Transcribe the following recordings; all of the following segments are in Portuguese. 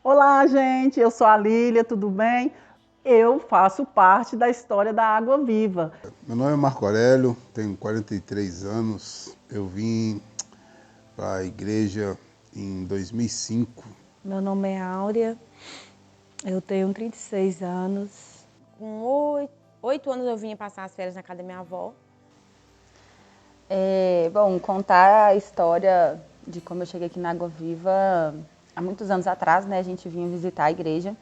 Olá, gente, eu sou a Lília, tudo bem? Eu faço parte da história da Água Viva. Meu nome é Marco Aurélio, tenho 43 anos. Eu vim para a igreja em 2005. Meu nome é Áurea, eu tenho 36 anos. Com 8 anos eu vinha passar as férias na casa da minha avó. Bom, contar a história de como eu cheguei aqui na Água Viva há muitos anos atrás, né? A gente vinha visitar a igreja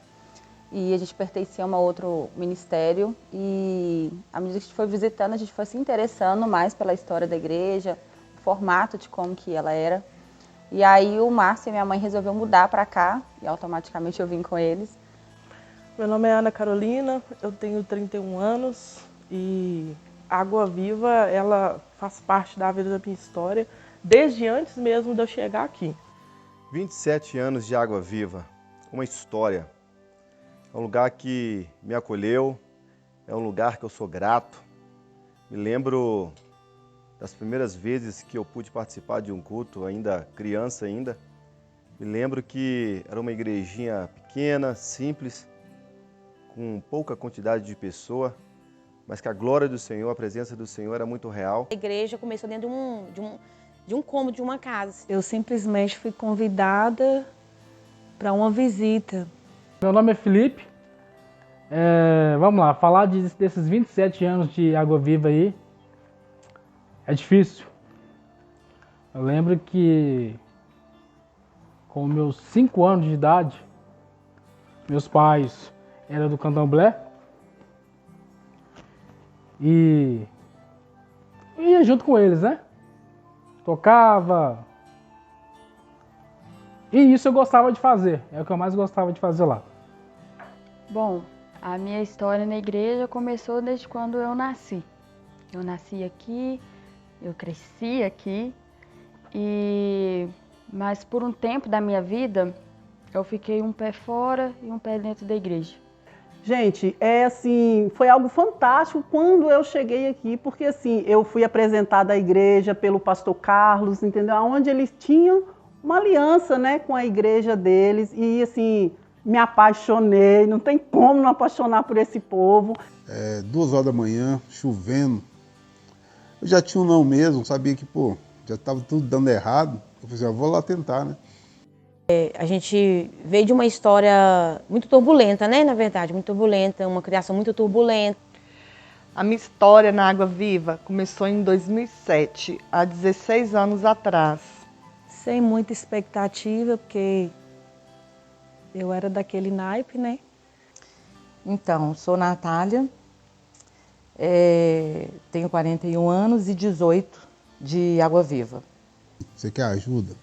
e a gente pertencia a um outro ministério e à medida que a gente foi visitando, a gente foi se interessando mais pela história da igreja, o formato de como que ela era. E aí o Márcio e minha mãe resolveu mudar para cá e automaticamente eu vim com eles. Meu nome é Ana Carolina, eu tenho 31 anos e Água Viva, ela faz parte da vida da minha história desde antes mesmo de eu chegar aqui. 27 anos de Água Viva, uma história. É um lugar que me acolheu, é um lugar que eu sou grato. Me lembro das primeiras vezes que eu pude participar de um culto, ainda criança ainda. Me lembro que era uma igrejinha pequena, simples, com pouca quantidade de pessoa, mas que a glória do Senhor, a presença do Senhor era muito real. A igreja começou dentro de um cômodo de uma casa. Eu simplesmente fui convidada para uma visita. Meu nome é Felipe. Vamos lá, falar desses 27 anos de Água Viva aí é difícil. Eu lembro que com meus 5 anos de idade, meus pais eram do candomblé e ia junto com eles, né? Tocava. E isso eu gostava de fazer, é o que eu mais gostava de fazer lá. Bom, a minha história na igreja começou desde quando eu nasci. Eu nasci aqui, eu cresci aqui, mas por um tempo da minha vida eu fiquei um pé fora e um pé dentro da igreja. Gente, foi algo fantástico quando eu cheguei aqui, porque eu fui apresentada à igreja pelo pastor Carlos, entendeu? Onde eles tinham uma aliança, né, com a igreja deles e me apaixonei, não tem como não apaixonar por esse povo. 2 horas da manhã, chovendo. Eu já tinha um não mesmo, sabia que, já estava tudo dando errado. Eu falei assim, vou lá tentar, né? A gente veio de uma história muito turbulenta, né? Na verdade, muito turbulenta, uma criação muito turbulenta. A minha história na Água Viva começou em 2007, há 16 anos atrás. Sem muita expectativa, porque eu era daquele naipe, né? Então, sou Natália, tenho 41 anos e 18 de Água Viva. Você quer ajuda?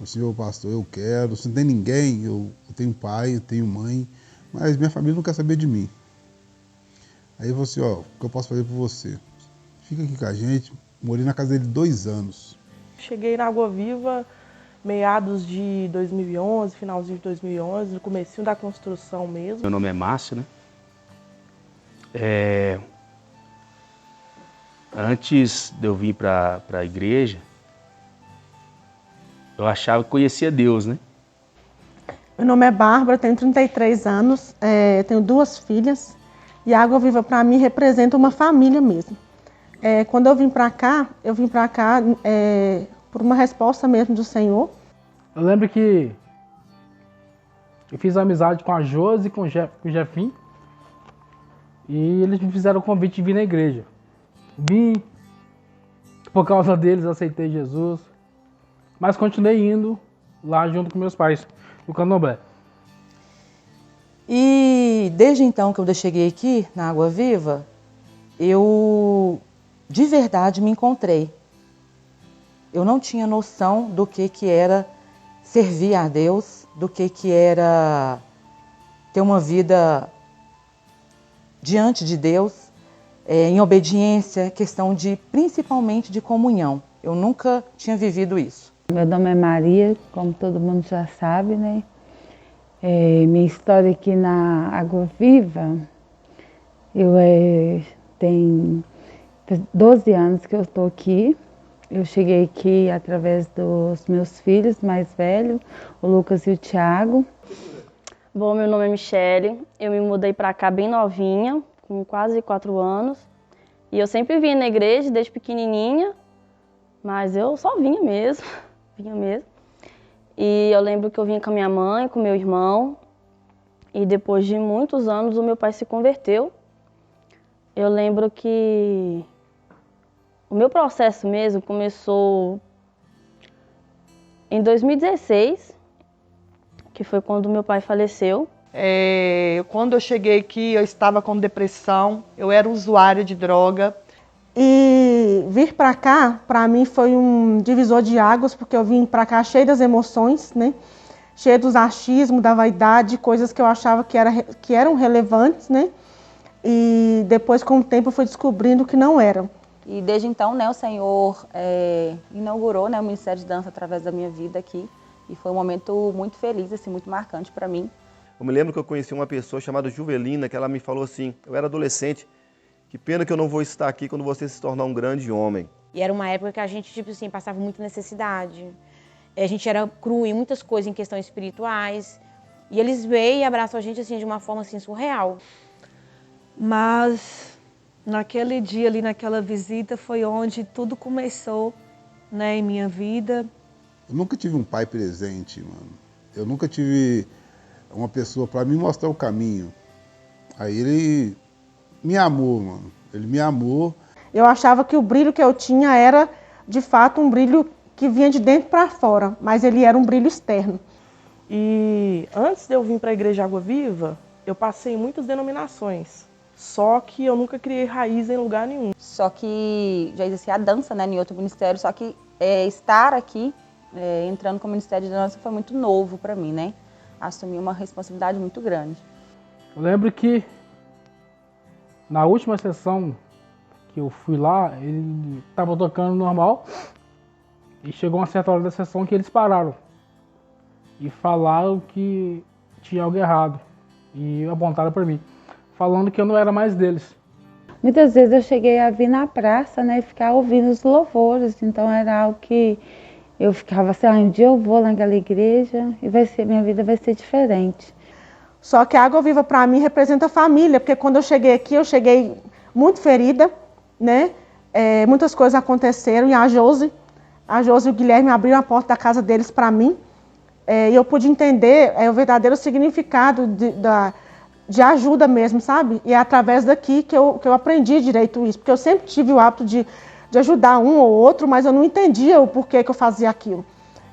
O senhor pastor, eu quero. Se não tem ninguém, eu tenho pai, eu tenho mãe, mas minha família não quer saber de mim. Aí você, o que eu posso fazer por você? Fica aqui com a gente. Morei na casa dele 2 anos. Cheguei na Água Viva meados de 2011, finalzinho de 2011, no comecinho da construção mesmo. Meu nome é Márcio, né? Antes de eu vir para a igreja, eu achava que conhecia Deus, né? Meu nome é Bárbara, tenho 33 anos, tenho 2 filhas e a Água Viva para mim representa uma família mesmo. Quando eu vim para cá, por uma resposta mesmo do Senhor. Eu lembro que eu fiz amizade com a Josi e com o Jefim e eles me fizeram o convite de vir na igreja. Vim, por causa deles aceitei Jesus. Mas continuei indo lá junto com meus pais, no candomblé. E desde então que eu cheguei aqui, na Água Viva, eu de verdade me encontrei. Eu não tinha noção do que era servir a Deus, do que era ter uma vida diante de Deus, em obediência, questão principalmente de comunhão. Eu nunca tinha vivido isso. Meu nome é Maria, como todo mundo já sabe, né? Minha história aqui na Água Viva, eu tenho 12 anos que eu estou aqui Eu cheguei aqui através dos meus filhos mais velhos, o Lucas e o Thiago. Bom, meu nome é Michele, eu me mudei para cá bem novinha, com quase 4 anos. E eu sempre vinha na igreja desde pequenininha, mas eu só vinha mesmo, vinha mesmo. E eu lembro que eu vinha com a minha mãe, com meu irmão, e depois de muitos anos o meu pai se converteu. Eu lembro que o meu processo mesmo começou em 2016, que foi quando meu pai faleceu. Quando eu cheguei aqui, eu estava com depressão, eu era usuária de droga. E vir para cá, para mim, foi um divisor de águas, porque eu vim para cá cheia das emoções, né? Cheia dos achismos, da vaidade, coisas que eu achava que eram relevantes, né? E depois, com o tempo, eu fui descobrindo que não eram. E desde então, né, o Senhor inaugurou, né, o Ministério de Dança através da minha vida aqui. E foi um momento muito feliz, assim, muito marcante para mim. Eu me lembro que eu conheci uma pessoa chamada Juvelina, que ela me falou assim, eu era adolescente, que pena que eu não vou estar aqui quando você se tornar um grande homem. E era uma época que a gente, tipo assim, passava muita necessidade. A gente era cru em muitas coisas, em questões espirituais. E eles veio e abraçou a gente, assim, de uma forma, assim, surreal. Mas naquele dia ali, naquela visita, foi onde tudo começou, né, em minha vida. Eu nunca tive um pai presente, mano. Eu nunca tive uma pessoa para me mostrar o caminho. Aí ele me amou, mano. Ele me amou. Eu achava que o brilho que eu tinha era, de fato, um brilho que vinha de dentro para fora, mas ele era um brilho externo. E antes de eu vir para a Igreja Água Viva, eu passei em muitas denominações. Só que eu nunca criei raiz em lugar nenhum. Só que já existia a dança, né, em outro ministério, só que estar aqui, entrando com o Ministério de Dança, foi muito novo para mim, né? Assumi uma responsabilidade muito grande. Eu lembro que na última sessão que eu fui lá, ele estava tocando normal e chegou uma certa hora da sessão que eles pararam e falaram que tinha algo errado e apontaram para mim, falando que eu não era mais deles. Muitas vezes eu cheguei a vir na praça, né, e ficar ouvindo os louvores, então era algo que eu ficava assim, um dia eu vou naquela igreja e minha vida vai ser diferente. Só que a Água Viva para mim representa a família, porque quando eu cheguei aqui, eu cheguei muito ferida, né? Muitas coisas aconteceram e a Josi e o Guilherme abriram a porta da casa deles para mim. E eu pude entender o verdadeiro significado de ajuda mesmo, sabe? E é através daqui que eu aprendi direito isso, porque eu sempre tive o hábito de ajudar um ou outro, mas eu não entendia o porquê que eu fazia aquilo.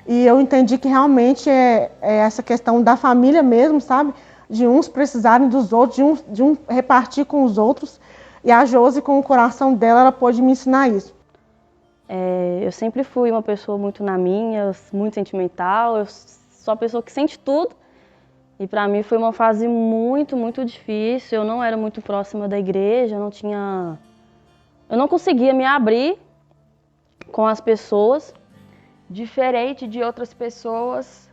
E eu entendi que realmente é essa questão da família mesmo, sabe? De uns precisarem dos outros, de um repartir com os outros. E a Josi, com o coração dela, ela pôde me ensinar isso. Eu sempre fui uma pessoa muito na minha, muito sentimental, eu sou a pessoa que sente tudo. E para mim foi uma fase muito, muito difícil. Eu não era muito próxima da igreja, eu não conseguia me abrir com as pessoas. Diferente de outras pessoas,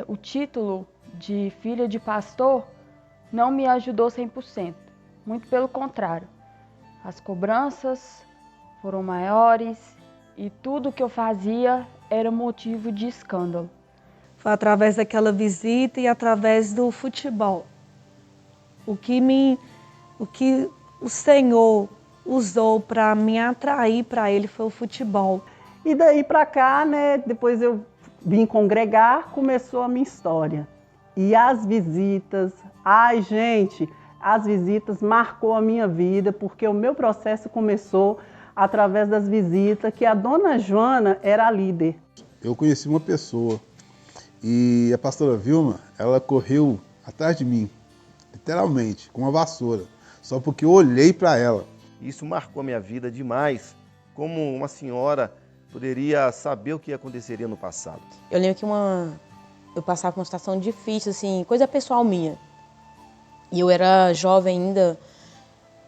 o título de filha de pastor não me ajudou 100%. Muito pelo contrário. As cobranças foram maiores e tudo que eu fazia era motivo de escândalo. Foi através daquela visita e através do futebol. O que o Senhor usou para me atrair para Ele foi o futebol. E daí para cá, né, depois eu vim congregar, começou a minha história. E as visitas, ai gente, as visitas marcou a minha vida, porque o meu processo começou através das visitas, que a dona Joana era a líder. Eu conheci uma pessoa e a pastora Vilma, ela correu atrás de mim, literalmente, com uma vassoura, só porque eu olhei para ela. Isso marcou a minha vida demais, como uma senhora poderia saber o que aconteceria no passado. Eu lembro que eu passava por uma situação difícil, assim, coisa pessoal minha. E eu era jovem ainda,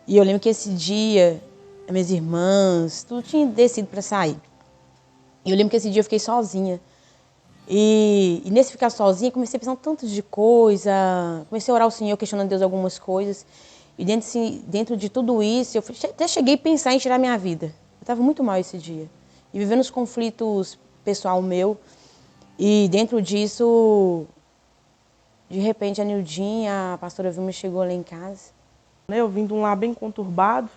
e eu lembro que esse dia, as minhas irmãs, tudo tinha descido para sair. E eu lembro que esse dia eu fiquei sozinha. E nesse ficar sozinha, comecei a pensar um tanto de coisa, comecei a orar ao Senhor, questionando a Deus algumas coisas. E dentro de tudo isso, eu até cheguei a pensar em tirar minha vida. Eu estava muito mal esse dia. e vivendo os conflitos pessoal meu. E dentro disso, de repente, a Nildinha, a pastora Vilma, chegou lá em casa. Eu vim de um lar bem conturbado,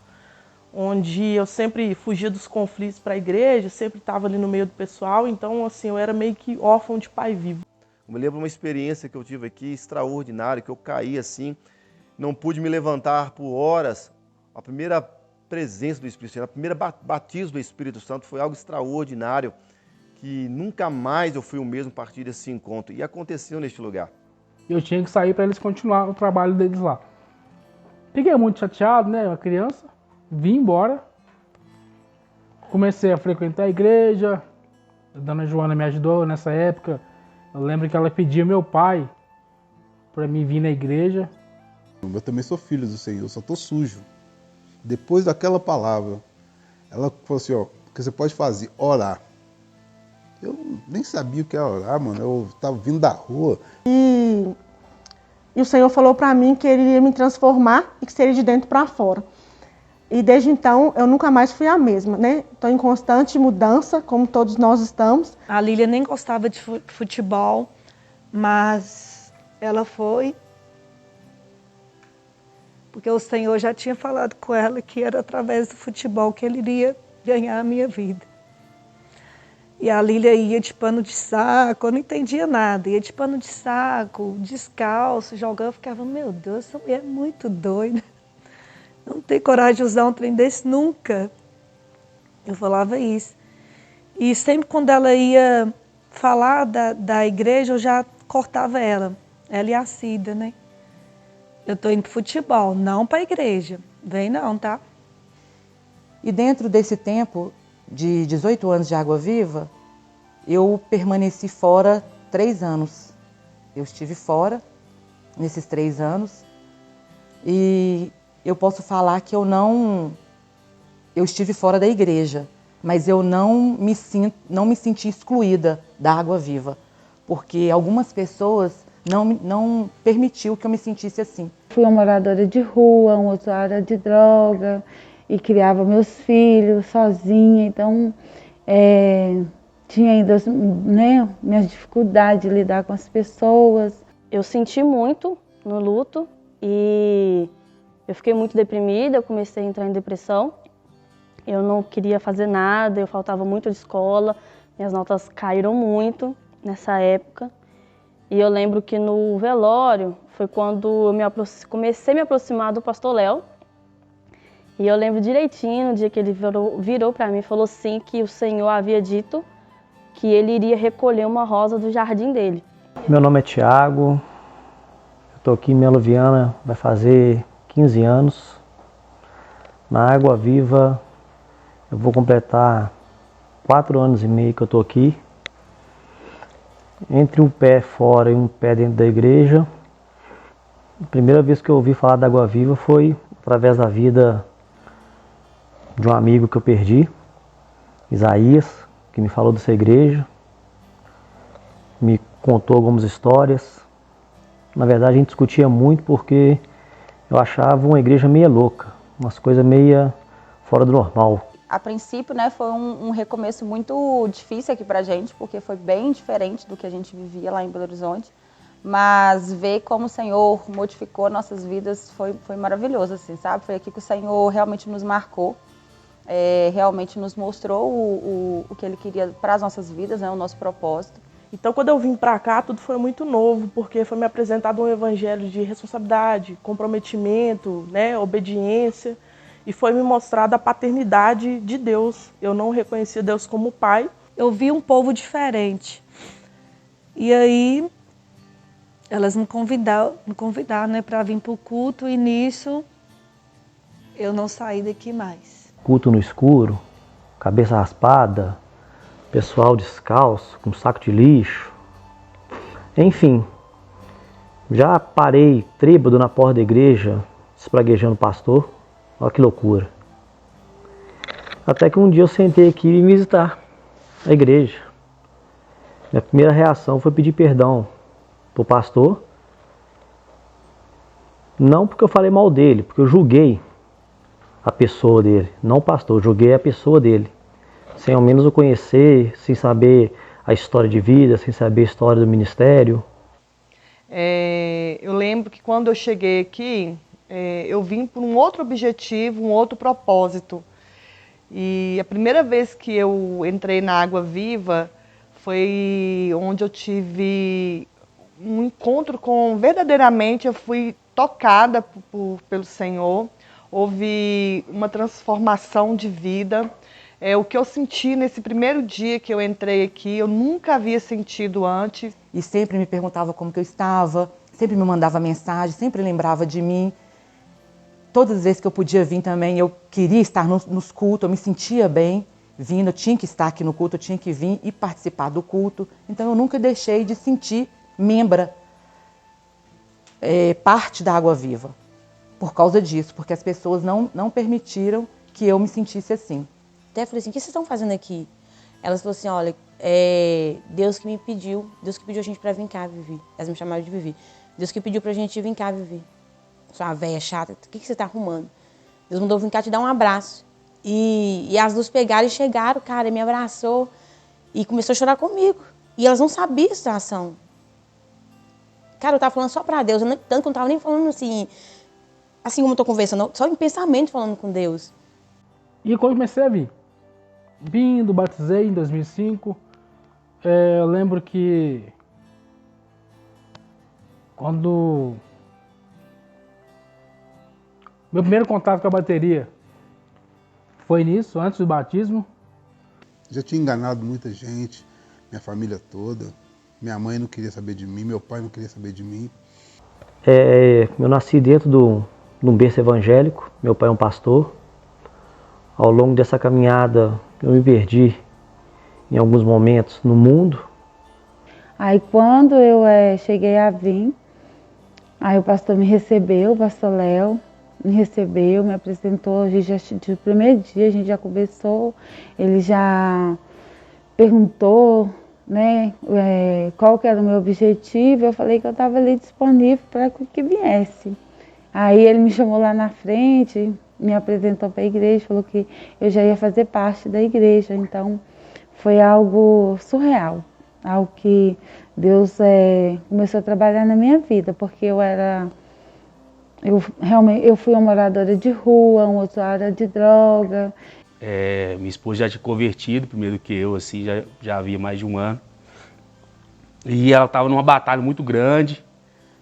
onde eu sempre fugia dos conflitos para a igreja, sempre estava ali no meio do pessoal, então assim, eu era meio que órfão de pai vivo. Eu me lembro uma experiência que eu tive aqui extraordinária, que eu caí assim, não pude me levantar por horas. A primeira presença do Espírito Santo, a primeira batismo do Espírito Santo foi algo extraordinário, que nunca mais eu fui o mesmo a partir desse encontro. E aconteceu neste lugar. Eu tinha que sair para eles continuar o trabalho deles lá. Fiquei muito chateado, né? Uma criança. Vim embora. Comecei a frequentar a igreja. A dona Joana me ajudou nessa época. Eu lembro que ela pedia meu pai para mim vir na igreja. Eu também sou filho do Senhor, só estou sujo. Depois daquela palavra, ela falou assim, ó, o que você pode fazer? Orar. Eu nem sabia o que era orar, mano. Eu estava vindo da rua. E o Senhor falou para mim que Ele ia me transformar e que seria de dentro para fora. E desde então, eu nunca mais fui a mesma, né? Estou em constante mudança, como todos nós estamos. A Lília nem gostava de futebol, mas ela foi porque o Senhor já tinha falado com ela que era através do futebol que Ele iria ganhar a minha vida. E a Lília ia de pano de saco, eu não entendia nada. Ia de pano de saco, descalço, jogando. Eu ficava, meu Deus, essa mulher é muito doida. Não tem coragem de usar um trem desse nunca. Eu falava isso. E sempre quando ela ia falar da igreja, eu já cortava ela. Ela e a Cida, né? Eu estou indo para futebol, não para a igreja. Vem não, tá? E dentro desse tempo de 18 anos de Água Viva, eu permaneci fora 3 anos. Eu estive fora nesses 3 anos e eu posso falar que eu estive fora da igreja, mas eu não me senti excluída da Água Viva, porque algumas pessoas não permitiu que eu me sentisse assim. Fui uma moradora de rua, uma usuária de droga, e criava meus filhos sozinha, então tinha ainda, né, minhas dificuldades de lidar com as pessoas. Eu senti muito no luto e eu fiquei muito deprimida, eu comecei a entrar em depressão. Eu não queria fazer nada, eu faltava muito de escola, minhas notas caíram muito nessa época. E eu lembro que no velório foi quando eu comecei a me aproximar do pastor Léo. E eu lembro direitinho, no dia que ele virou para mim e falou assim que o Senhor havia dito que ele iria recolher uma rosa do jardim dele. Meu nome é Tiago, eu estou aqui em Melo Viana, vai fazer 15 anos. Na Água Viva eu vou completar 4 anos e meio que eu estou aqui. Entre um pé fora e um pé dentro da igreja. A primeira vez que eu ouvi falar da Água Viva foi através da vida de um amigo que eu perdi, Isaías, que me falou dessa igreja, me contou algumas histórias. Na verdade a gente discutia muito porque eu achava uma igreja meia louca, umas coisas meia fora do normal. A princípio, né, foi um recomeço muito difícil aqui pra gente, porque foi bem diferente do que a gente vivia lá em Belo Horizonte. Mas ver como o Senhor modificou nossas vidas foi maravilhoso, assim, sabe? Foi aqui que o Senhor realmente nos marcou, realmente nos mostrou o que Ele queria para as nossas vidas, né, o nosso propósito. Então, quando eu vim pra cá, tudo foi muito novo, porque foi me apresentado um evangelho de responsabilidade, comprometimento, né, obediência. E foi me mostrada a paternidade de Deus. Eu não reconhecia Deus como pai. Eu vi um povo diferente. E aí, elas me convidaram, né, para vir para o culto. E nisso, eu não saí daqui mais. Culto no escuro, cabeça raspada, pessoal descalço, com saco de lixo. Enfim, já parei trêbado na porta da igreja, espraguejando o pastor. Olha que loucura. Até que um dia eu sentei aqui e vim visitar a igreja. Minha primeira reação foi pedir perdão pro pastor. Não porque eu falei mal dele, porque eu julguei a pessoa dele. Não o pastor, eu julguei a pessoa dele. sem ao menos o conhecer, sem saber a história de vida, sem saber a história do ministério. Eu lembro que quando eu cheguei aqui, eu vim por um outro objetivo, um outro propósito. E a primeira vez que eu entrei na Água Viva foi onde eu tive um encontro com, verdadeiramente, eu fui tocada pelo Senhor. Houve uma transformação de vida. O que eu senti nesse primeiro dia que eu entrei aqui, eu nunca havia sentido antes. E sempre me perguntava como que eu estava, sempre me mandava mensagem, sempre lembrava de mim. Todas as vezes que eu podia vir também, eu queria estar nos cultos, eu me sentia bem vindo, eu tinha que estar aqui no culto, eu tinha que vir e participar do culto. Então eu nunca deixei de sentir membra, parte da Água Viva, por causa disso, porque as pessoas não permitiram que eu me sentisse assim. Até falei assim, o que vocês estão fazendo aqui? Elas falaram assim, olha, Deus que me pediu, Deus que pediu a gente pra vir cá, Vivi. Elas me chamaram de Vivi. Deus que pediu pra gente vir cá, Vivi. Sou uma velha chata, o que você tá arrumando? Deus mandou vir cá te dar um abraço. E as duas pegaram e chegaram, cara, me abraçou e começou a chorar comigo. E elas não sabiam a situação. Cara, eu tava falando só pra Deus, tanto que eu não tava nem falando assim como eu tô conversando, só em pensamento falando com Deus. E quando eu comecei a vir, vindo, batizei em 2005, eu lembro que quando meu primeiro contato com a bateria foi nisso, antes do batismo. Já tinha enganado muita gente, minha família toda. Minha mãe não queria saber de mim, meu pai não queria saber de mim. Eu nasci dentro de um berço evangélico, meu pai é um pastor. Ao longo dessa caminhada, eu me perdi em alguns momentos no mundo. Aí quando eu cheguei a vir, aí o pastor me recebeu, o pastor Léo me recebeu, me apresentou, a gente no primeiro dia a gente já conversou, ele já perguntou, né, qual que era o meu objetivo, eu falei que eu estava ali disponível para que viesse. Aí ele me chamou lá na frente, me apresentou para a igreja, falou que eu já ia fazer parte da igreja, então foi algo surreal, algo que Deus começou a trabalhar na minha vida, porque eu fui uma moradora de rua, uma usuária de droga. Minha esposa já tinha convertido, primeiro que eu, assim, já havia mais de um ano. E ela estava numa batalha muito grande,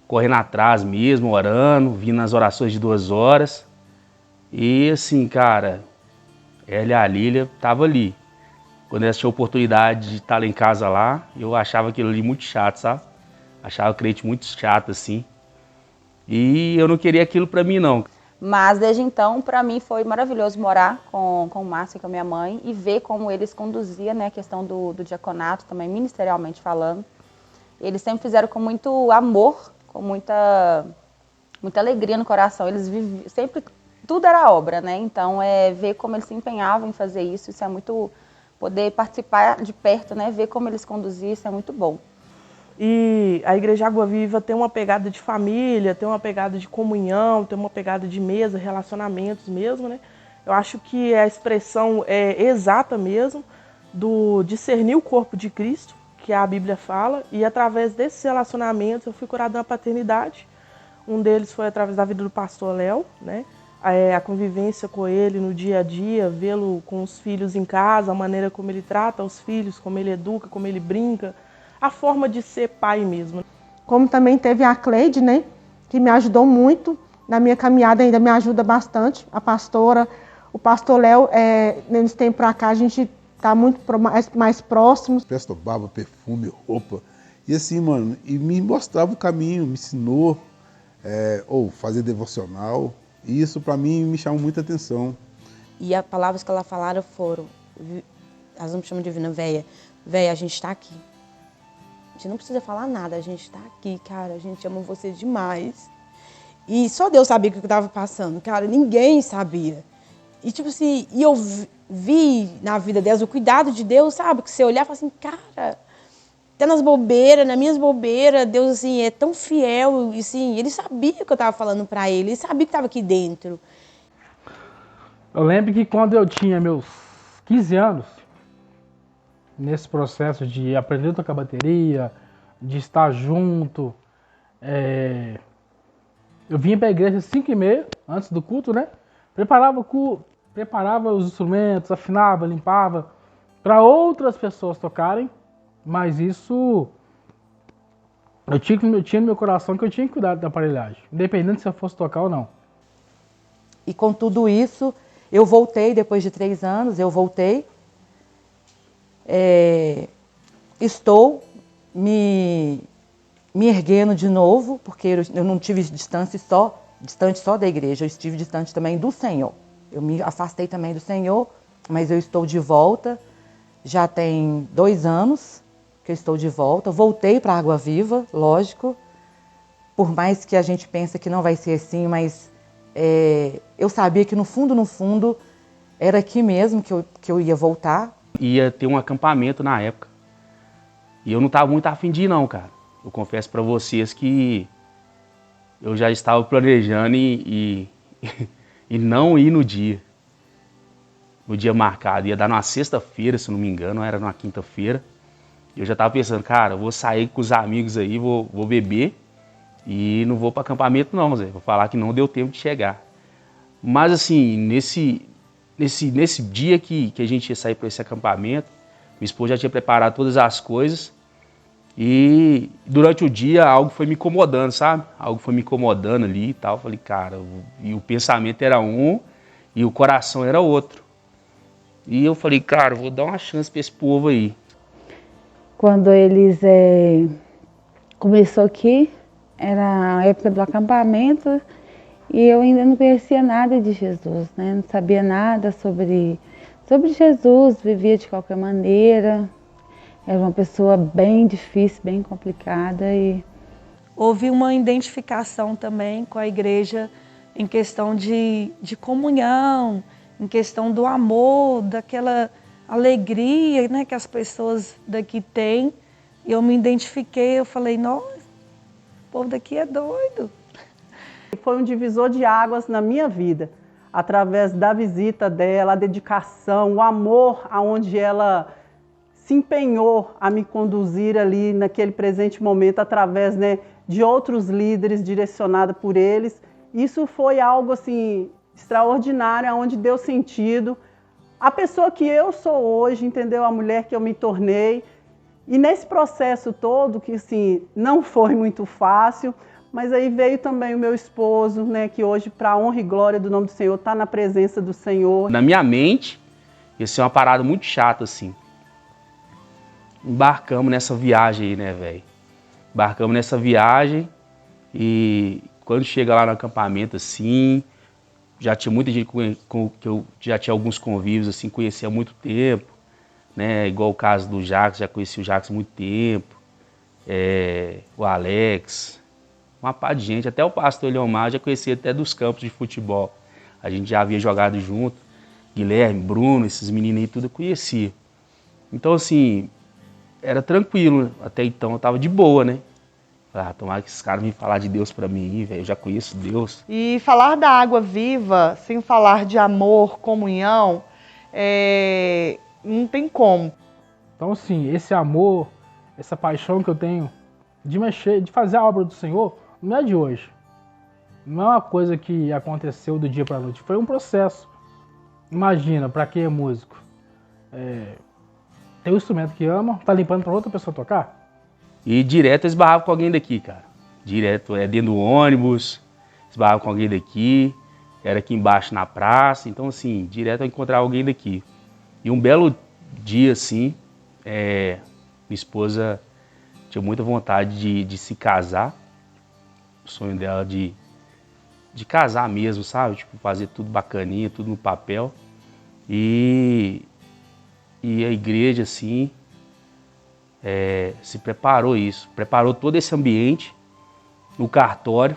correndo atrás mesmo, orando, vindo nas orações de 2 horas. E assim, cara, ela e a Lília estavam ali. Quando elas tinham a oportunidade de estar lá em casa lá, eu achava aquilo ali muito chato, sabe? Achava o crente muito chato, assim. E eu não queria aquilo pra mim, não. Mas desde então, para mim foi maravilhoso morar com o Márcio e com a minha mãe e ver como eles conduziam, né, a questão do diaconato, também ministerialmente falando. Eles sempre fizeram com muito amor, com muita alegria no coração. Eles viviam, sempre, tudo era obra, né? Então, ver como eles se empenhavam em fazer isso é muito, poder participar de perto, né? Ver como eles conduziam, isso é muito bom. E a Igreja Água Viva tem uma pegada de família, tem uma pegada de comunhão, tem uma pegada de mesa, relacionamentos mesmo, né? Eu acho que a expressão é exata mesmo do discernir o corpo de Cristo, que a Bíblia fala, e através desses relacionamentos eu fui curada na paternidade. Um deles foi através da vida do pastor Léo, né? A convivência com ele no dia a dia, vê-lo com os filhos em casa, a maneira como ele trata os filhos, como ele educa, como ele brinca, a forma de ser pai mesmo. Como também teve a Cleide, né, que me ajudou muito na minha caminhada, ainda me ajuda bastante, a pastora, o pastor Léo, nesse tempo pra cá a gente tá muito mais próximos. Presta barba, perfume, roupa, e assim, mano, e me mostrava o caminho, me ensinou, fazer devocional, e isso pra mim me chamou muita atenção. E as palavras que ela falaram foram, elas não me chamam de Divina, véia, a gente tá aqui. A gente não precisa falar nada, a gente tá aqui, cara, a gente ama você demais. E só Deus sabia o que eu tava passando, cara, ninguém sabia. E tipo assim, eu vi na vida delas o cuidado de Deus, sabe? Que você olhar e falar assim, cara, até nas bobeiras, nas minhas bobeiras, Deus assim, é tão fiel, e assim, ele sabia o que eu tava falando pra ele sabia que tava aqui dentro. Eu lembro que quando eu tinha meus 15 anos, nesse processo de aprender a tocar bateria, de estar junto. Eu vinha para a igreja às 5h30, antes do culto, né? Preparava os instrumentos, afinava, limpava, para outras pessoas tocarem, mas isso eu tinha no meu coração que eu tinha que cuidar da aparelhagem, independente se eu fosse tocar ou não. E com tudo isso, eu voltei, depois de 3 anos, eu voltei. Estou me erguendo de novo, porque eu não tive distante só da igreja, eu estive distante também do Senhor. Eu me afastei também do Senhor, mas eu estou de volta. Já tem 2 anos que eu estou de volta. Voltei para a Água Viva, lógico. Por mais que a gente pense que não vai ser assim, mas eu sabia que no fundo, era aqui mesmo que eu ia voltar. Ia ter um acampamento na época. E eu não estava muito afim de ir não, cara. Eu confesso para vocês que eu já estava planejando e não ir no dia marcado. Ia dar numa sexta-feira, se não me engano, ou era numa quinta-feira. E eu já estava pensando, cara, eu vou sair com os amigos aí, vou beber e não vou para acampamento não, Zé. Vou falar que não deu tempo de chegar. Mas assim, nesse dia que a gente ia sair para esse acampamento, minha esposa já tinha preparado todas as coisas e durante o dia algo foi me incomodando, sabe? Algo foi me incomodando ali e tal. Falei, cara, e o pensamento era um e o coração era outro. E eu falei, cara, vou dar uma chance para esse povo aí. Quando eles começou aqui, era a época do acampamento e eu ainda não conhecia nada de Jesus, né? Não sabia nada sobre Jesus, vivia de qualquer maneira. Era uma pessoa bem difícil, bem complicada. E houve uma identificação também com a igreja em questão de comunhão, em questão do amor, daquela alegria, né, que as pessoas daqui têm. E eu me identifiquei, eu falei, nossa, o povo daqui é doido. Foi um divisor de águas na minha vida, através da visita dela, a dedicação, o amor aonde ela se empenhou a me conduzir ali naquele presente momento, através, né, de outros líderes, direcionada por eles. Isso foi algo assim extraordinário, onde deu sentido a pessoa que eu sou hoje, entendeu? A mulher que eu me tornei. E nesse processo todo, que assim, não foi muito fácil, mas aí veio também o meu esposo, né, que hoje, para a honra e glória do nome do Senhor, está na presença do Senhor. Na minha mente, ia ser uma parada muito chata, assim. Embarcamos nessa viagem aí, né, velho? Embarcamos nessa viagem e quando chega lá no acampamento, assim, já tinha muita gente que eu já tinha alguns convívios, assim, conhecia há muito tempo, né? Igual o caso do Jacques, já conheci o Jacques há muito tempo, o Alex, uma pá de gente, até o pastor Leomar já conhecia até dos campos de futebol. A gente já havia jogado junto, Guilherme, Bruno, esses meninos aí, tudo eu conhecia. Então, assim, era tranquilo, até então eu tava de boa, né? Tomara que esses caras me falar de Deus pra mim, velho, eu já conheço Deus. E falar da Água Viva, sem falar de amor, comunhão, não tem como. Então, assim, esse amor, essa paixão que eu tenho de mexer, de fazer a obra do Senhor, não é de hoje. Não é uma coisa que aconteceu do dia pra noite, foi um processo. Imagina, pra quem é músico, tem um instrumento que ama, tá limpando pra outra pessoa tocar? E direto eu esbarrava com alguém daqui, cara. Direto, dentro do ônibus, esbarrava com alguém daqui, era aqui embaixo na praça, então assim, direto eu encontrava alguém daqui. E um belo dia, assim, minha esposa tinha muita vontade de se casar, o sonho dela de casar mesmo, sabe? Tipo, fazer tudo bacaninha, tudo no papel. E a igreja, assim, se preparou todo esse ambiente no cartório.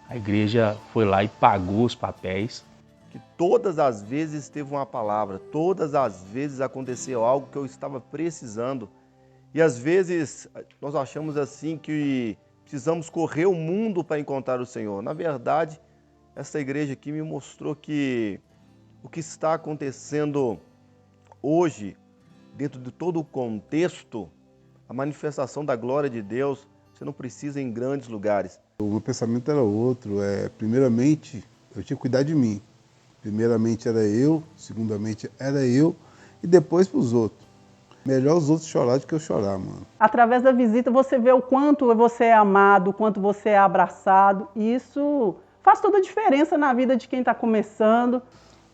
A igreja foi lá e pagou os papéis. Que todas as vezes teve uma palavra, todas as vezes aconteceu algo que eu estava precisando. E às vezes nós achamos assim que precisamos correr o mundo para encontrar o Senhor. Na verdade, essa igreja aqui me mostrou que o que está acontecendo hoje dentro de todo o contexto, a manifestação da glória de Deus, você não precisa ir em grandes lugares. O meu pensamento era outro. Primeiramente, eu tinha que cuidar de mim. Primeiramente era eu, segundamente era eu, e depois para os outros. Melhor os outros chorar do que eu chorar, mano. Através da visita você vê o quanto você é amado, o quanto você é abraçado. E isso faz toda a diferença na vida de quem está começando.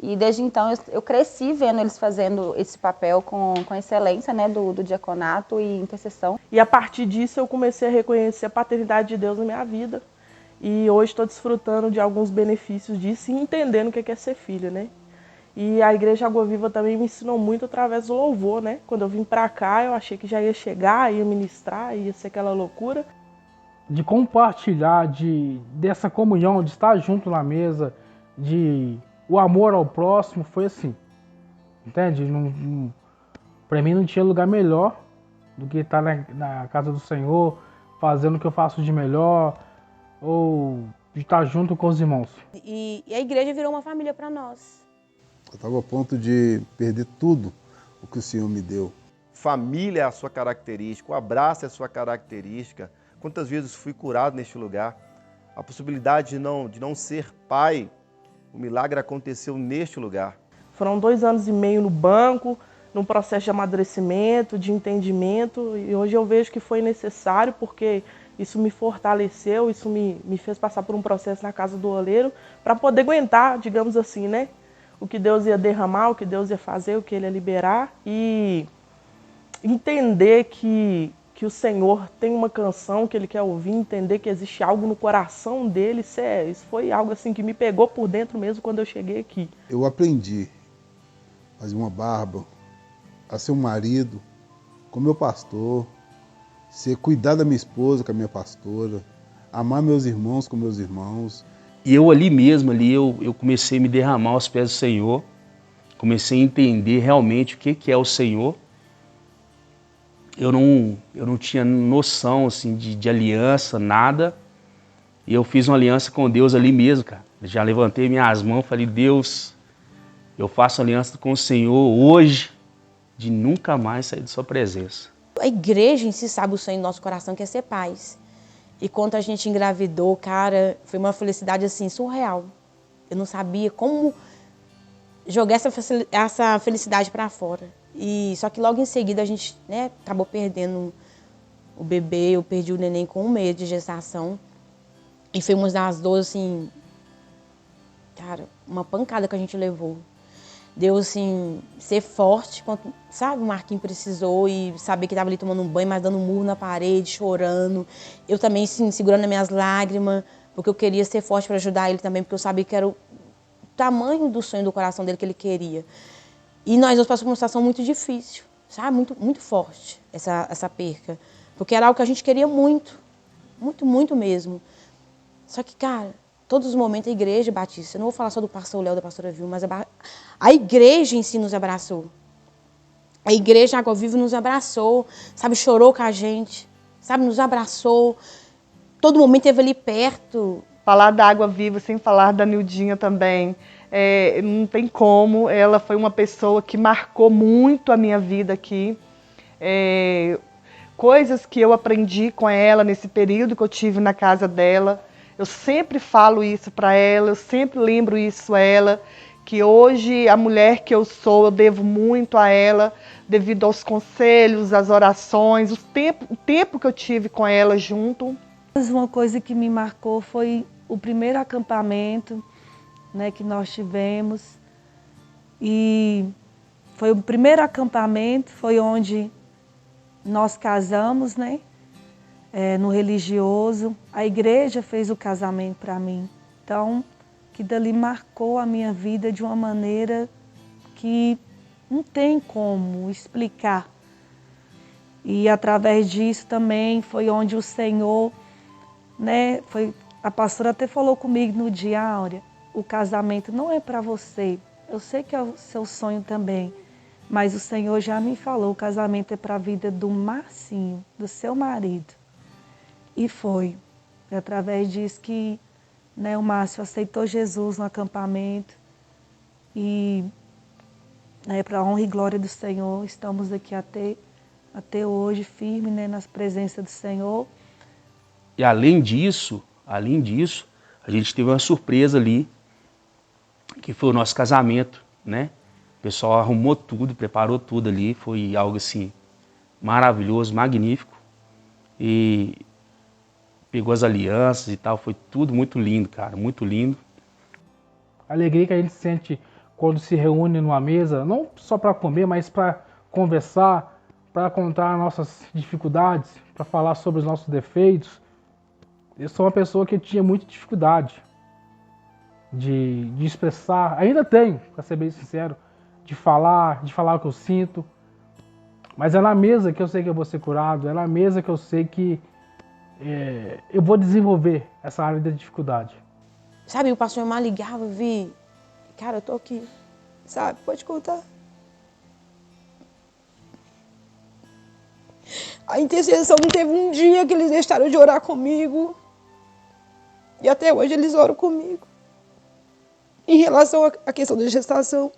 E desde então eu cresci vendo eles fazendo esse papel com excelência, né, do diaconato e intercessão. E a partir disso eu comecei a reconhecer a paternidade de Deus na minha vida. E hoje estou desfrutando de alguns benefícios disso e entendendo o que é ser filho, né? E a Igreja Água Viva também me ensinou muito através do louvor, né? Quando eu vim pra cá, eu achei que já ia chegar, ia ministrar, ia ser aquela loucura. De compartilhar, dessa comunhão, de estar junto na mesa, o amor ao próximo, foi assim. Entende? Para mim não tinha lugar melhor do que estar na casa do Senhor, fazendo o que eu faço de melhor, ou de estar junto com os irmãos. E a igreja virou uma família para nós. Eu estava a ponto de perder tudo o que o Senhor me deu. Família é a sua característica, o abraço é a sua característica. Quantas vezes fui curado neste lugar? A possibilidade de não ser pai, o milagre aconteceu neste lugar. Foram 2 anos e meio no banco, num processo de amadurecimento, de entendimento, e hoje eu vejo que foi necessário porque isso me fortaleceu, isso me fez passar por um processo na casa do oleiro para poder aguentar, digamos assim, né? O que Deus ia derramar, o que Deus ia fazer, o que Ele ia liberar e entender que o Senhor tem uma canção que Ele quer ouvir, entender que existe algo no coração dele, isso foi algo assim que me pegou por dentro mesmo quando eu cheguei aqui. Eu aprendi a fazer uma barba, a ser um marido com meu pastor, cuidar da minha esposa com a minha pastora, amar meus irmãos com meus irmãos. E eu ali mesmo, eu comecei a me derramar aos pés do Senhor, comecei a entender realmente o que é o Senhor. Eu não tinha noção assim, de aliança, nada. E eu fiz uma aliança com Deus ali mesmo, cara. Já levantei minhas mãos e falei, Deus, eu faço aliança com o Senhor hoje de nunca mais sair de sua presença. A igreja em si sabe o sonho do nosso coração, que é ser pais. E quando a gente engravidou, cara, foi uma felicidade assim, surreal. Eu não sabia como jogar essa felicidade para fora. Só que logo em seguida a gente, né, acabou perdendo o bebê, eu perdi o neném com 1 mês de gestação. E foi uma das dores, assim, cara, uma pancada que a gente levou. Deu, assim, ser forte, sabe, o Marquinhos precisou e saber que estava ali tomando um banho, mas dando um murro na parede, chorando. Eu também, assim, segurando as minhas lágrimas, porque eu queria ser forte para ajudar ele também, porque eu sabia que era o tamanho do sonho do coração dele que ele queria. E nós dois passamos por uma situação muito difícil, sabe, muito, muito forte, essa perca. Porque era algo que a gente queria muito, muito, muito mesmo. Só que, cara, todos os momentos a igreja batista, eu não vou falar só do pastor Léo, da pastora Vilma, mas a igreja em si nos abraçou. A igreja Água Viva nos abraçou, sabe, chorou com a gente, sabe, nos abraçou. Todo momento esteve ali perto. Falar da Água Viva sem falar da Nildinha também, não tem como. Ela foi uma pessoa que marcou muito a minha vida aqui. Coisas que eu aprendi com ela nesse período que eu tive na casa dela. Eu sempre falo isso para ela, eu sempre lembro isso a ela, que hoje a mulher que eu sou, eu devo muito a ela, devido aos conselhos, às orações, o tempo que eu tive com ela junto. Uma coisa que me marcou foi o primeiro acampamento, né, que nós tivemos. E foi o primeiro acampamento, foi onde nós casamos, né? No religioso. A igreja fez o casamento para mim. Então, que dali marcou a minha vida de uma maneira que não tem como explicar. E através disso também foi onde o Senhor, né, a pastora até falou comigo no dia, Áurea, o casamento não é para você. Eu sei que é o seu sonho também, mas o Senhor já me falou, o casamento é para a vida do Marcinho, do seu marido. E foi através disso que, né, o Márcio aceitou Jesus no acampamento. E né, para a honra e glória do Senhor. Estamos aqui até hoje, firme, né, nas presenças do Senhor. E além disso, a gente teve uma surpresa ali, que foi o nosso casamento, né? O pessoal arrumou tudo, preparou tudo ali, foi algo assim maravilhoso, magnífico. E pegou as alianças e tal, foi tudo muito lindo, cara, muito lindo. A alegria que a gente sente quando se reúne numa mesa, não só para comer, mas para conversar, para contar nossas dificuldades, para falar sobre os nossos defeitos. Eu sou uma pessoa que tinha muita dificuldade de expressar, ainda tenho, para ser bem sincero, de falar o que eu sinto. Mas é na mesa que eu sei que eu vou ser curado, é na mesa que eu sei que eu vou desenvolver essa área da dificuldade. Sabe, o pastor Emar ligava, Vi, cara, eu tô aqui, sabe, pode contar. A intercessão não teve um dia que eles deixaram de orar comigo. E até hoje eles oram comigo. Em relação à questão da gestação,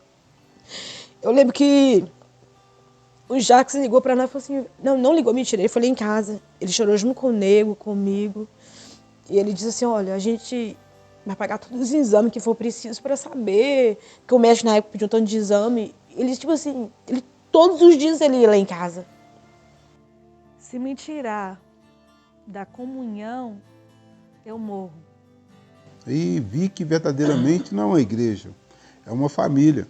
eu lembro que o Jacques ligou para nós e falou assim, não ligou, mentira, ele foi lá em casa. Ele chorou junto com o Nego, comigo. E ele disse assim, olha, a gente vai pagar todos os exames que for preciso para saber. Porque o médico na época pediu um tanto de exame. Ele, tipo assim, todos os dias ele ia lá em casa. Se me tirar da comunhão, eu morro. E vi que verdadeiramente não é uma igreja, é uma família.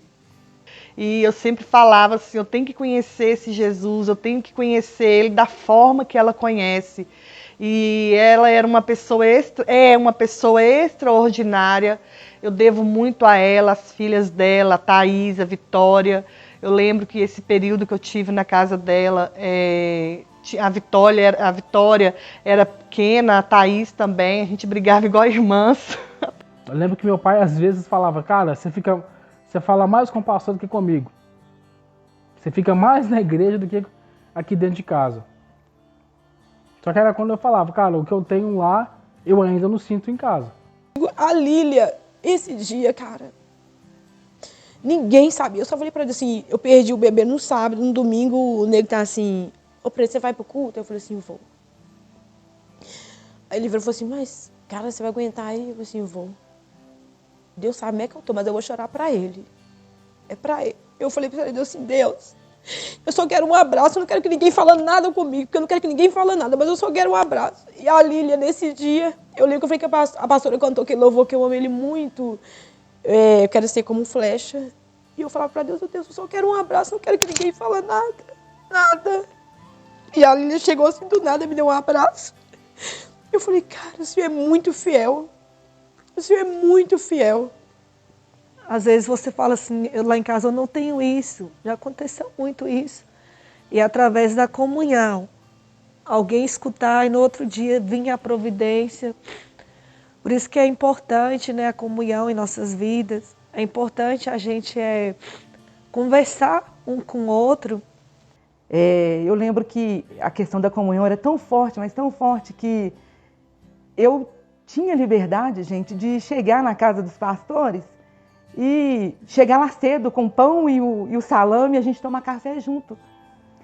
E eu sempre falava assim, eu tenho que conhecer esse Jesus, eu tenho que conhecer ele da forma que ela conhece. E ela era uma pessoa uma pessoa extraordinária. Eu devo muito a ela, as filhas dela, a Thaís, a Vitória. Eu lembro que esse período que eu tive na casa dela, a Vitória era pequena, a Thaís também, a gente brigava igual irmãs. Eu lembro que meu pai às vezes falava, cara, você fala mais com o pastor do que comigo. Você fica mais na igreja do que aqui dentro de casa. Só que era quando eu falava, cara, o que eu tenho lá, eu ainda não sinto em casa. A Lília, esse dia, cara, ninguém sabia. Eu só falei pra ele assim, eu perdi o bebê no sábado, no domingo o nego tá assim, ô Preto, você vai pro culto? Eu falei assim, vou. Aí ele virou e falou assim, mas, cara, você vai aguentar aí? Eu falei assim, vou. Deus sabe como é que eu tô, mas eu vou chorar pra ele. É pra ele. Eu falei pra ele, Deus assim, Deus, eu só quero um abraço, eu não quero que ninguém fale nada comigo, porque eu não quero que ninguém fale nada, mas eu só quero um abraço. E a Lília, nesse dia, eu lembro que eu falei que a pastora cantou aquele louvor, que eu amo ele muito, eu quero ser como flecha. E eu falava pra Deus, Deus, eu só quero um abraço, não quero que ninguém fale nada. E a Lília chegou assim do nada, me deu um abraço. Eu falei, cara, o Senhor é muito fiel. O Senhor é muito fiel. Às vezes você fala assim, lá em casa eu não tenho isso. Já aconteceu muito isso. E através da comunhão, alguém escutar e no outro dia vinha a providência. Por isso que é importante, né, a comunhão em nossas vidas. É importante a gente conversar um com o outro. Eu lembro que a questão da comunhão era tão forte, mas tão forte que eu tinha liberdade, gente, de chegar na casa dos pastores e chegar lá cedo com o pão e o salame e a gente tomar café junto.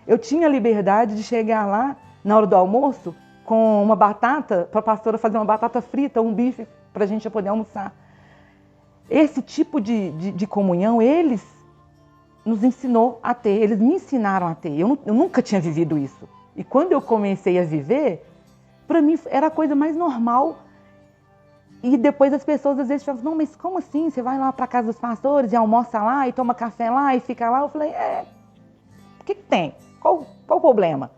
Eu tinha liberdade de chegar lá na hora do almoço com uma batata, para a pastora fazer uma batata frita, um bife para a gente poder almoçar. Esse tipo de comunhão, eles nos ensinou a ter, eles me ensinaram a ter. Eu nunca tinha vivido isso. E quando eu comecei a viver, para mim era a coisa mais normal. E depois as pessoas às vezes falam, não, mas como assim? Você vai lá para a casa dos pastores e almoça lá e toma café lá e fica lá? Eu falei, o que tem? Qual o problema?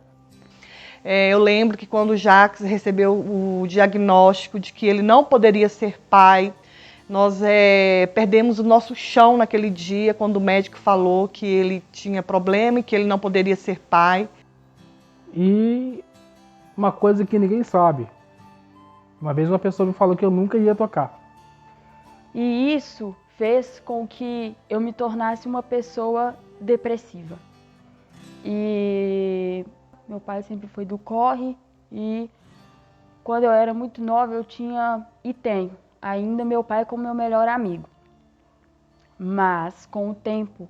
Eu lembro que quando o Jacques recebeu o diagnóstico de que ele não poderia ser pai, nós perdemos o nosso chão naquele dia, quando o médico falou que ele tinha problema e que ele não poderia ser pai. E uma coisa que ninguém sabe. Uma vez uma pessoa me falou que eu nunca ia tocar. E isso fez com que eu me tornasse uma pessoa depressiva. E meu pai sempre foi do corre e quando eu era muito nova eu tinha e tenho ainda meu pai como meu melhor amigo. Mas com o tempo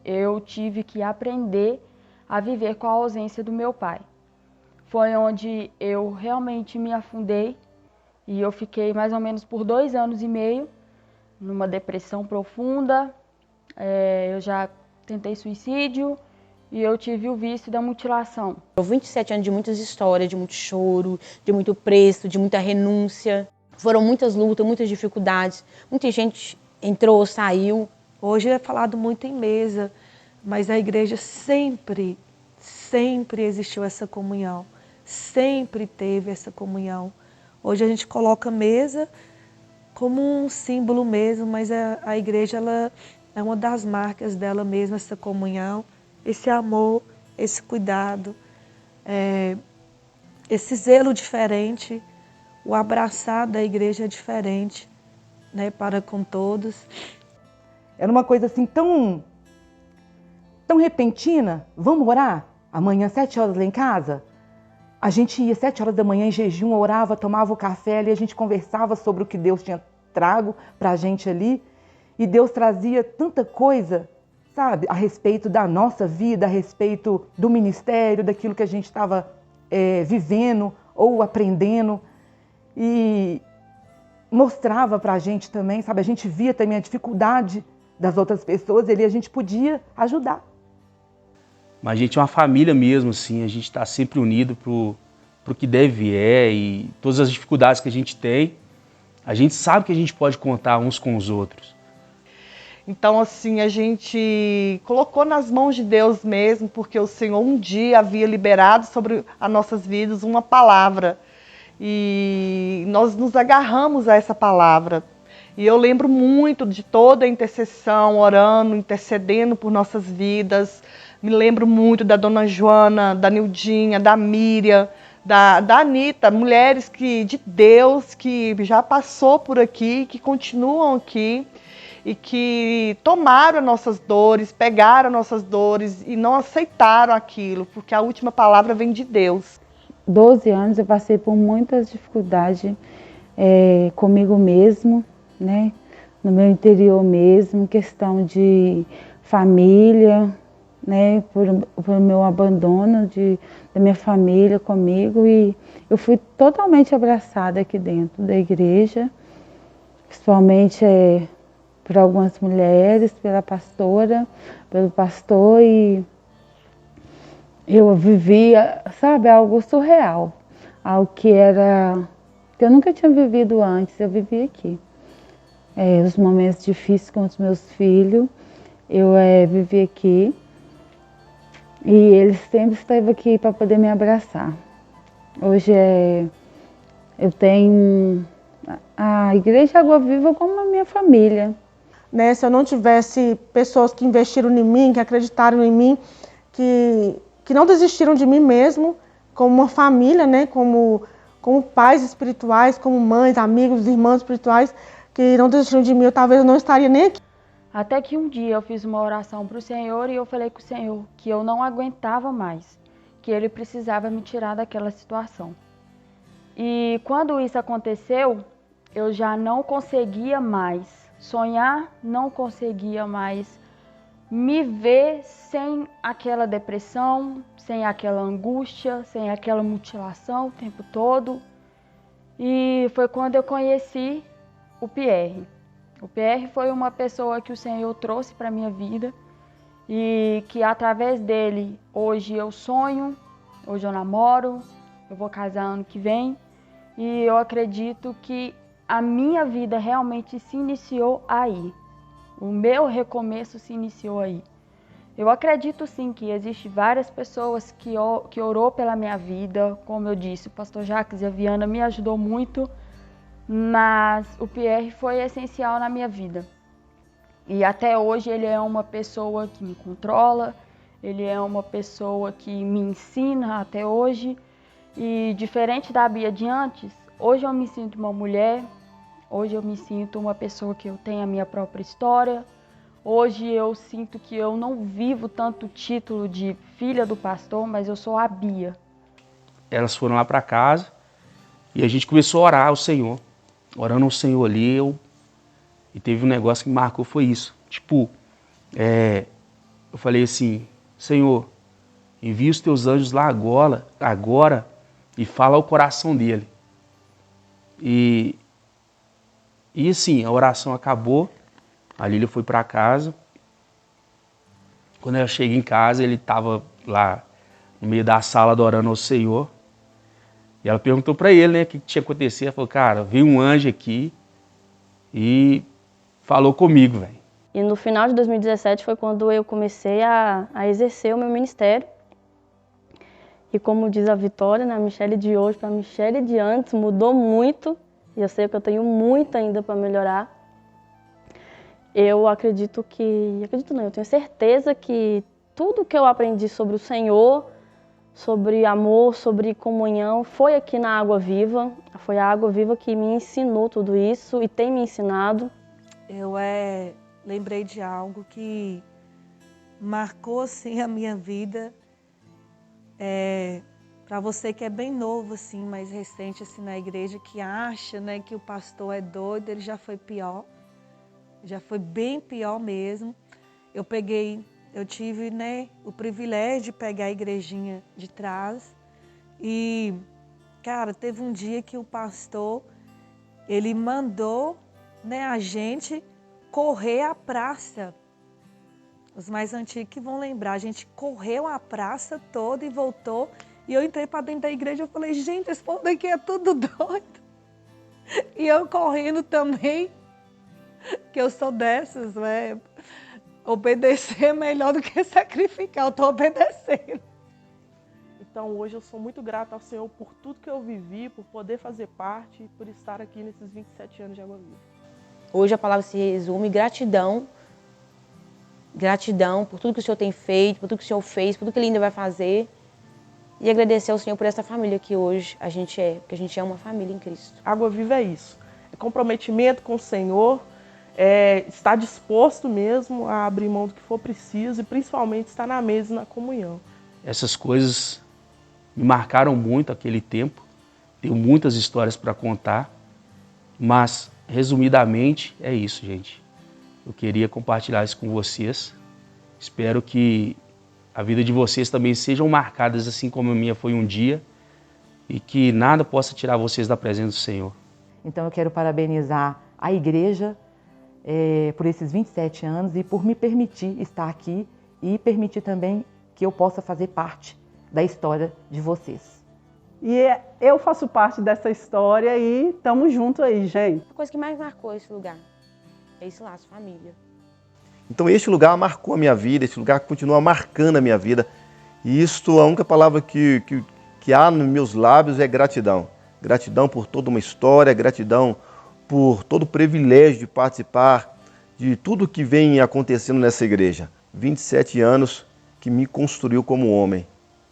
eu tive que aprender a viver com a ausência do meu pai. Foi onde eu realmente me afundei e eu fiquei mais ou menos por 2 anos e meio numa depressão profunda. Eu já tentei suicídio e eu tive o vício da mutilação. 27 anos de muitas histórias, de muito choro, de muito preço, de muita renúncia. Foram muitas lutas, muitas dificuldades. Muita gente entrou, saiu. Hoje é falado muito em mesa, mas a igreja sempre existiu essa comunhão. Sempre teve essa comunhão. Hoje a gente coloca mesa como um símbolo mesmo, mas a igreja ela é uma das marcas dela mesma, essa comunhão, esse amor, esse cuidado, esse zelo diferente, o abraçar da igreja é diferente, né, para com todos. Era uma coisa assim tão repentina. Vamos orar? Amanhã, 7 horas lá em casa? A gente ia 7 horas da manhã em jejum, orava, tomava o café ali, a gente conversava sobre o que Deus tinha trago para a gente ali. E Deus trazia tanta coisa, sabe, a respeito da nossa vida, a respeito do ministério, daquilo que a gente estava vivendo ou aprendendo. E mostrava para a gente também, sabe, a gente via também a dificuldade das outras pessoas e ali a gente podia ajudar. Mas a gente é uma família mesmo, assim, a gente está sempre unido pro que deve e todas as dificuldades que a gente tem, a gente sabe que a gente pode contar uns com os outros. Então, assim, a gente colocou nas mãos de Deus mesmo, porque o Senhor um dia havia liberado sobre as nossas vidas uma palavra. E nós nos agarramos a essa palavra. E eu lembro muito de toda a intercessão, orando, intercedendo por nossas vidas. Me lembro muito da Dona Joana, da Nildinha, da Miriam, da Anitta, mulheres de Deus que já passou por aqui, que continuam aqui e que tomaram as nossas dores, pegaram as nossas dores e não aceitaram aquilo, porque a última palavra vem de Deus. 12 anos eu passei por muitas dificuldades comigo mesmo, né? No meu interior mesmo, questão de família, né? Por meu abandono da minha família comigo, e eu fui totalmente abraçada aqui dentro da igreja, principalmente por algumas mulheres, pela pastora, pelo pastor, e eu vivia, sabe, algo surreal, algo que eu nunca tinha vivido antes, eu vivi aqui. Os momentos difíceis com os meus filhos, eu vivi aqui, e eles sempre estavam aqui para poder me abraçar. Hoje eu tenho a Igreja Água Viva como a minha família. Né? Se eu não tivesse pessoas que investiram em mim, que acreditaram em mim, que não desistiram de mim mesmo, como uma família, né? como pais espirituais, como mães, amigos, irmãos espirituais, que não desistiram de mim, eu talvez não estaria nem aqui. Até que um dia eu fiz uma oração para o Senhor e eu falei com o Senhor que eu não aguentava mais, que Ele precisava me tirar daquela situação. E quando isso aconteceu, eu já não conseguia mais sonhar, não conseguia mais me ver sem aquela depressão, sem aquela angústia, sem aquela mutilação o tempo todo. E foi quando eu conheci o Pierre. O Pierre foi uma pessoa que o Senhor trouxe para a minha vida e que através dele hoje eu sonho, hoje eu namoro, eu vou casar ano que vem e eu acredito que a minha vida realmente se iniciou aí. O meu recomeço se iniciou aí. Eu acredito sim que existem várias pessoas que orou pela minha vida, como eu disse, o pastor Jacques e a Viana me ajudou muito, mas o Pierre foi essencial na minha vida. E até hoje ele é uma pessoa que me controla, ele é uma pessoa que me ensina até hoje. E diferente da Bia de antes, hoje eu me sinto uma mulher, hoje eu me sinto uma pessoa que eu tenho a minha própria história. Hoje eu sinto que eu não vivo tanto o título de filha do pastor, mas eu sou a Bia. Elas foram lá para casa e a gente começou a orar ao Senhor. Orando ao Senhor ali, e teve um negócio que me marcou, foi isso. Tipo, eu falei assim, Senhor, envia os teus anjos lá agora e fala ao coração dele. E assim, a oração acabou, a Lília foi para casa. Quando eu cheguei em casa, ele estava lá no meio da sala adorando ao Senhor. E ela perguntou para ele, né, o que tinha acontecido. Ela falou, cara, veio um anjo aqui e falou comigo, velho. E no final de 2017 foi quando eu comecei a exercer o meu ministério. E como diz a Vitória, né, a Michele de hoje para a Michele de antes mudou muito. E eu sei que eu tenho muito ainda para melhorar. Eu acredito não, eu tenho certeza que tudo que eu aprendi sobre o Senhor, sobre amor, sobre comunhão, foi aqui na Água Viva. Foi a Água Viva que me ensinou tudo isso e tem me ensinado. Eu lembrei de algo que marcou assim a minha vida. Para você que é bem novo, assim, mais recente assim, na igreja, que acha, né, que o pastor é doido, ele já foi pior. Já foi bem pior mesmo. Eu tive, né, o privilégio de pegar a igrejinha de trás. E, cara, teve um dia que o pastor, ele mandou, né, a gente correr a praça. Os mais antigos que vão lembrar, a gente correu a praça toda e voltou. E eu entrei para dentro da igreja e falei, gente, esse povo daqui é tudo doido. E eu correndo também, que eu sou dessas, né? Obedecer é melhor do que sacrificar, eu estou obedecendo. Então hoje eu sou muito grata ao Senhor por tudo que eu vivi, por poder fazer parte, por estar aqui nesses 27 anos de Água Viva. Hoje a palavra se resume gratidão. Gratidão por tudo que o Senhor tem feito, por tudo que o Senhor fez, por tudo que Ele ainda vai fazer. E agradecer ao Senhor por essa família que hoje a gente é, porque a gente é uma família em Cristo. Água Viva é isso, é comprometimento com o Senhor, estar disposto mesmo a abrir mão do que for preciso e principalmente estar na mesa e na comunhão. Essas coisas me marcaram muito aquele tempo, tenho muitas histórias para contar, mas resumidamente é isso, gente. Eu queria compartilhar isso com vocês, espero que a vida de vocês também sejam marcadas assim como a minha foi um dia e que nada possa tirar vocês da presença do Senhor. Então eu quero parabenizar a igreja por esses 27 anos e por me permitir estar aqui e permitir também que eu possa fazer parte da história de vocês. E eu faço parte dessa história e estamos juntos aí, gente. A coisa que mais marcou esse lugar é esse laço, família. Então este lugar marcou a minha vida, este lugar continua marcando a minha vida. E isto, a única palavra que há nos meus lábios é gratidão. Gratidão por toda uma história, gratidão por todo o privilégio de participar de tudo que vem acontecendo nessa igreja. 27 anos que me construiu como homem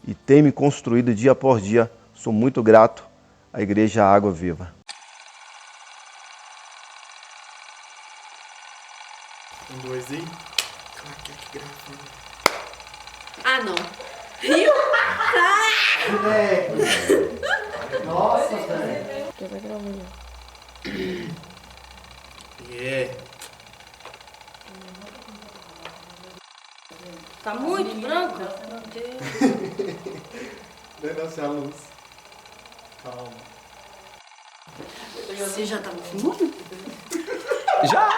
e tem me construído dia após dia. Sou muito grato à Igreja Água Viva. Um, dois e... Ah, não. Rio? Nossa, velho. Yeah. Tá muito branco? Meu Deus. Não, a luz. Calma. Você já tava filmando? Já?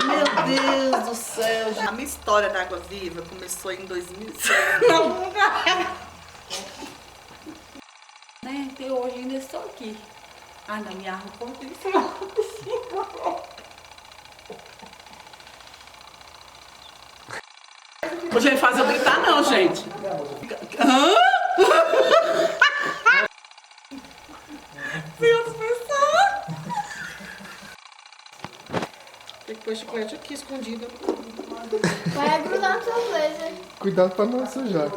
Meu Deus do céu. A minha história da Água Viva começou em 2006. Né? Até hoje ainda estou aqui. Ai, na minha arma, como tem que Ô, gente, faz eu gritar não, gente. Hã? Meu Deus do céu. Tem que pôr chiclete aqui, escondido. Vai grudar no seu blazer. Cuidado pra não sujar.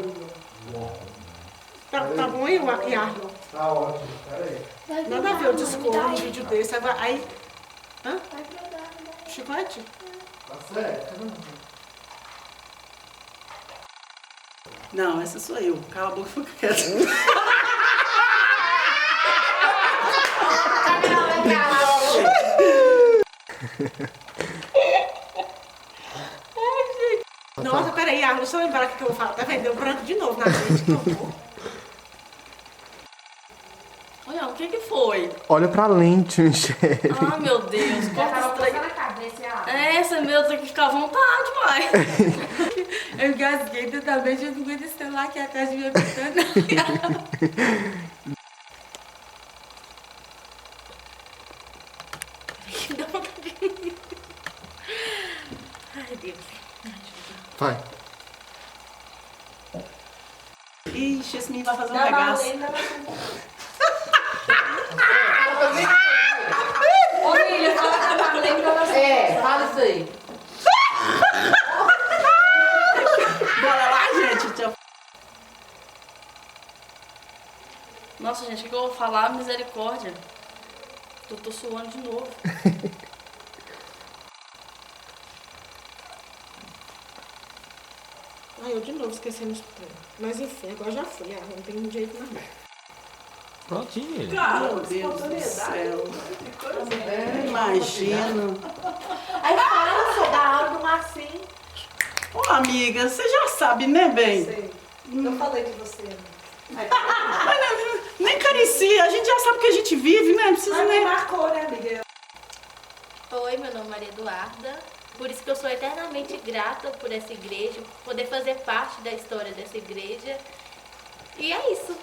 Tá bom aí o ar? Tá ótimo, peraí. Nada a ver, eu descobri um vídeo desse. Aí. Hã? Chiclete? Tá certo. Não, essa sou eu. Cala a boca e fica quieta. Nossa, peraí, deixa eu lembrar o que eu vou falar. Tá vendo? Deu branco de novo na frente. Que horror. Olha, o que foi? Olha pra lente, Michele. Ah, meu Deus. Tava Quanto passando a cabeça, essa, meu, tem que ficar à vontade, pai. Eu engasguei totalmente, eu não aguento esse celular aqui atrás de mim apertando. Ai, Deus. Vai. Ixi, esse menino vai fazer um regaço. Ô, Lília, fala com a Marlene pra você. Fala isso aí. Bora lá, gente. Tchau. Nossa, gente, o que eu vou falar? Misericórdia. Eu tô suando de novo. Ai, eu de novo esquecendo os planos. Mas enfim, agora já fui. Não tem jeito mais. Prontinho. Meu Deus do céu. Imagina. Aí fala, foi da aula do Marcinho. Ô, amiga, você já sabe, né, bem? Sei. Eu falei de você, né? Mas nem carecia, a gente já sabe o que a gente vive, né? Não precisa nem... marcou, né, amiga? Oi, meu nome é Maria Eduarda. Por isso que eu sou eternamente grata por essa igreja, por poder fazer parte da história dessa igreja. E é isso.